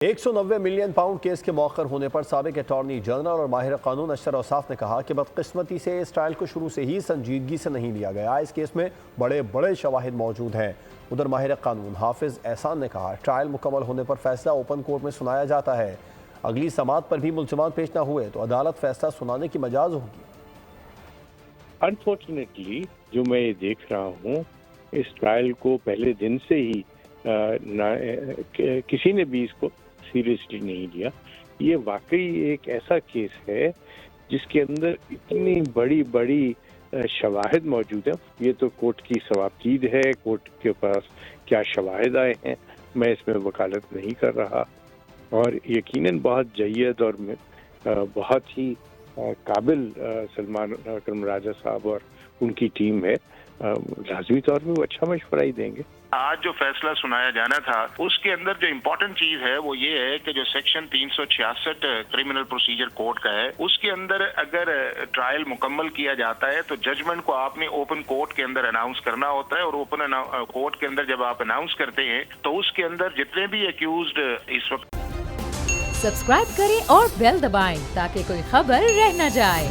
190 million pound case کے مؤخر ہونے پر سابق اٹارنی جنرل اور ماہر قانون اشر اوصاف نے کہا کہ بدقسمتی سے اس ٹرائل کو شروع سے ہی سنجیدگی سے نہیں لیا گیا۔ اس کیس میں بڑے شواہد موجود ہیں۔ ادھر ماہر قانون حافظ احسان نے کہا ٹرائل مکمل ہونے پر فیصلہ اوپن کورٹ میں سنایا جاتا ہے۔ اگلی سماعت پر بھی ملزمان پیش نہ ہوئے تو عدالت فیصلہ سنانے کی مجاز ہوگی۔ انفارچونیٹلی جو میں یہ دیکھ رہا ہوں اس ٹرائل کو پہلے دن سے ہی کسی نے بھی اس کو سیریسلی نہیں لیا۔ یہ واقعی ایک ایسا کیس ہے جس کے اندر اتنی بڑی شواہد موجود ہیں۔ یہ تو کورٹ کی ثوابدید ہے، کورٹ کے پاس کیا شواہد آئے ہیں میں اس میں وکالت نہیں کر رہا، اور یقیناً بہت جید اور بہت ہی قابل سلمان اکرم راجہ صاحب اور ان کی ٹیم ہے، لازمی طور پہ وہ اچھا مشورہ ہی دیں گے۔ آج جو فیصلہ سنایا جانا تھا اس کے اندر جو امپورٹنٹ چیز ہے وہ یہ ہے کہ جو سیکشن 366 کرمنل پروسیجر کوڈ کا ہے اس کے اندر اگر ٹرائل مکمل کیا جاتا ہے تو ججمنٹ کو آپ نے اوپن کورٹ کے اندر اناؤنس کرنا ہوتا ہے، اور اوپن کورٹ کے اندر جب آپ اناؤنس کرتے ہیں تو اس کے اندر جتنے بھی ایکیوزڈ اس وقت سبسکرائب کریں اور بیل دبائیں تاکہ کوئی خبر رہ نہ جائے۔